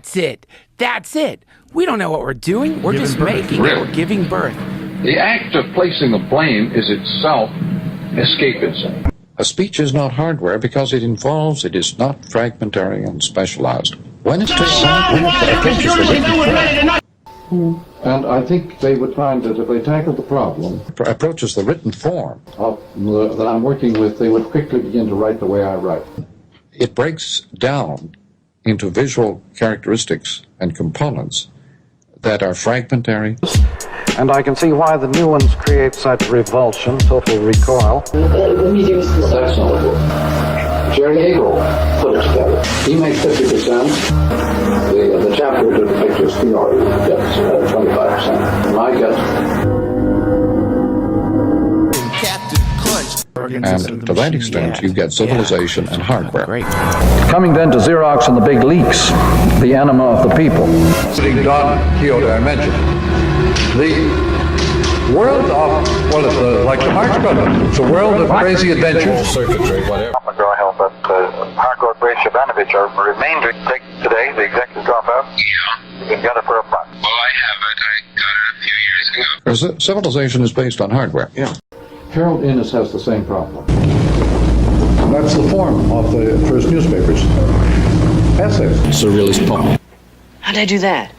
That's it. That's it. We don't know what we're doing. We're just making it. We're giving birth. The act of placing the blame is itself escapism. A speech is not hardware because it is not fragmentary and specialized. When it's and I think they would find that if they tackled the problem, approaches the written form that I'm working with, they would quickly begin to write the way I write. It breaks down into visual characteristics and components that are fragmentary. And I can see why the new ones create such revulsion, total recoil. That's not a book. Jerry Hagel put it together. He makes 50%. The chapter to the pictures theory gets 25%. And I get... And to that extent, you get civilization and hardware. Great. Coming then to Xerox and the big leaks, the enema of the people. Don Quixote I mentioned. The world of, well, it's like the Marx Brothers. It's a world of crazy adventures. Circuitry, whatever. McGraw held that Harcourt, Brace, Shabanovich are remainder today, the executive dropout. You can get it for $1. Well, I have it. I got it a few years ago. Civilization is based on hardware. Yeah. Harold Innis has the same problem. That's the form of the first newspapers. Essays. Surrealist poem. How'd I do that?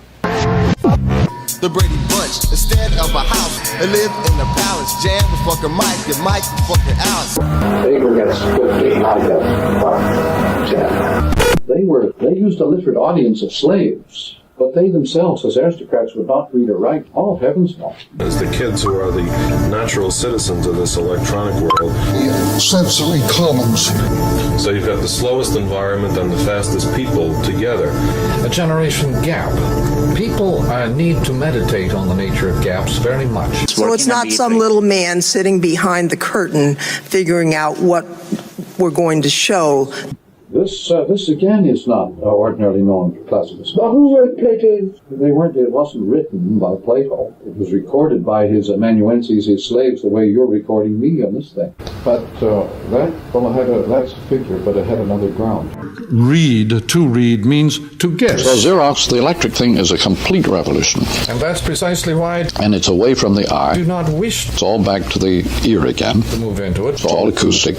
The Brady Bunch, instead of a house, they live in a palace. Jam with fucking Mike, and Mike with fucking Alice. Hagel gets 50, I get 10. They used a literate audience of slaves, but they themselves, as aristocrats, would not read or write. Oh, heavens no. As the kids who are the natural citizens of this electronic world. Sensory commons. So you've got the slowest environment and the fastest people together. A generation gap. People need to meditate on the nature of gaps very much. So it's not some little man sitting behind the curtain figuring out what we're going to show. This again is not ordinarily known for classicals. But who wrote Plato? It wasn't written by Plato. It was recorded by his amanuenses, his slaves, the way you're recording me on this thing. But that's a figure, but it had another ground. To read means to guess. So Xerox, the electric thing, is a complete revolution. And that's precisely why And it's away from the I eye. do not wish It's all back to the ear again. to move into it. It's all acoustic.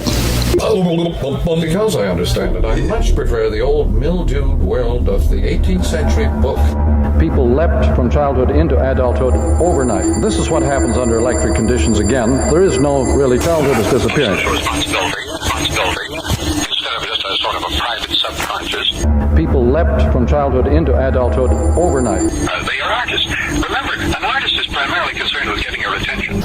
Because I understand it, I much prefer the old mildewed world of the 18th century book. People leapt from childhood into adulthood overnight. This is what happens under electric conditions again. There is no really childhood is disappearing. Responsibility, instead of just a sort of a private subconscious. People leapt from childhood into adulthood overnight. They are artists. Remember, an artist is primarily concerned with getting your attention.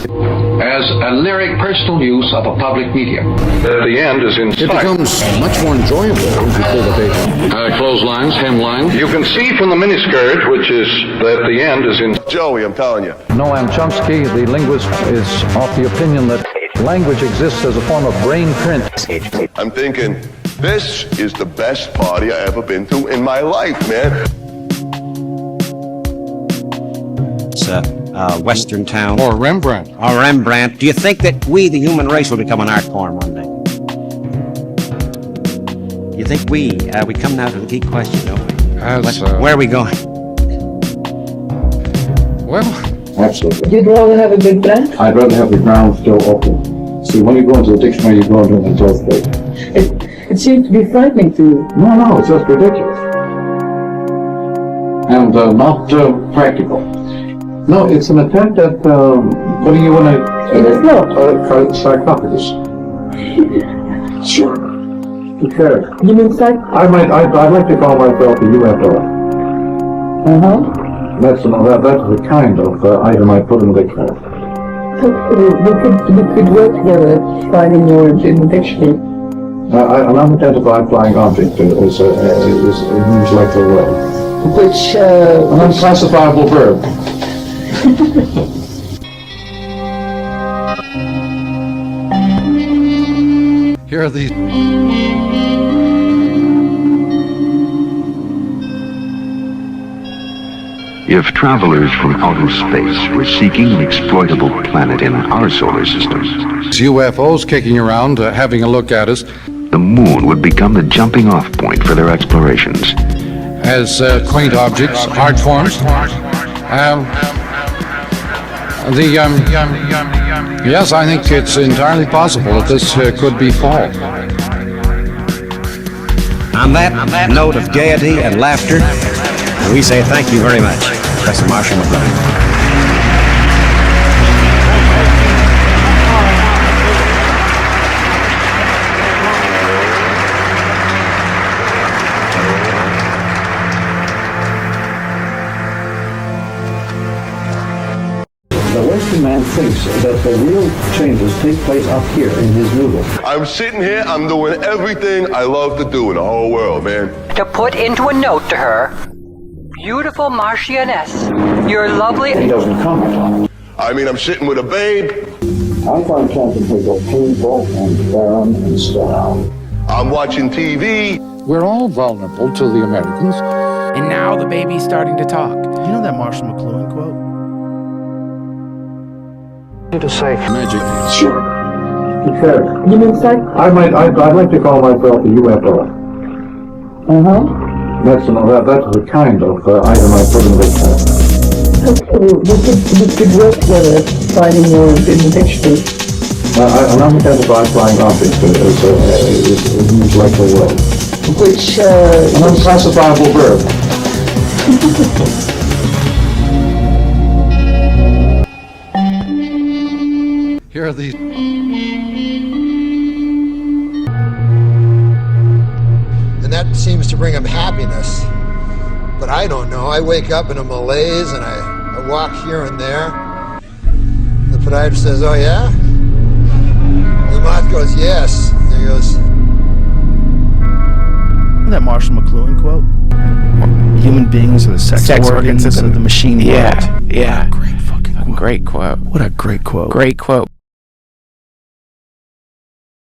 As a lyric personal use of a public medium. The end is in It becomes much more enjoyable if you pull the data. Clotheslines, hemlines. You can see from the miniskirt, which is that the end is in... Joey, I'm telling you. Noam Chomsky, the linguist, is of the opinion that language exists as a form of brain print. I'm thinking, this is the best party I've ever been to in my life, man. It's a Western town. Or Rembrandt. Or Rembrandt. Do you think that we, the human race, will become an art form one day? You think we come now to the key question, don't we? Where are we going? Well, Absolutely. You'd rather have a big blank? I'd rather have the ground still open. See, when you go into the dictionary, you go into the joke page. It seems to be frightening to you. No, it's just ridiculous. And not practical. No, it's an attempt at putting you in a sarcophagus. Sure. Okay. You mean psych? I'd like to call myself a UFO. Uh-huh. That's the kind of item I put in the dictionary. We could work together finding words in the dictionary. An unidentified flying object is means like the way. Which, an unclassifiable verb. Here are these. If travelers from outer space were seeking an exploitable planet in our solar system, UFOs kicking around, having a look at us. The moon would become the jumping-off point for their explorations. as quaint objects, art forms. Yes, I think it's entirely possible that this could be fall. On that note of gaiety and laughter, we say thank you very much, Professor Marshall McLuhan. The Western man thinks that the real changes take place up here in his noodle. I'm sitting here, I'm doing everything I love to do in the whole world, man. To put into a note to her, beautiful Marchioness, you're lovely. He doesn't comment on it. I mean, I'm sitting with a babe. I find Captain Hegel painful and barren and sterile. I'm watching TV. We're all vulnerable to the Americans. And now the baby's starting to talk. You know that Marshall McLuhan quote? To say Magic. Sure. Because you mean say? I'd like to call myself a UFO. That's the kind of item I put in the cat. Okay, we could work together finding more information. An unidentified flying object is an intellectual world. Which an unclassifiable verb. Here are these. And that seems to bring him happiness. But I don't know. I wake up in a malaise and I walk here and there. The podiatrist says, "Oh yeah?" The moth goes, "Yes." And he goes, That Marshall McLuhan quote? Human beings are the sex organs of the machine world. Yeah. Great fucking quote. Great quote. What a great quote. Great quote.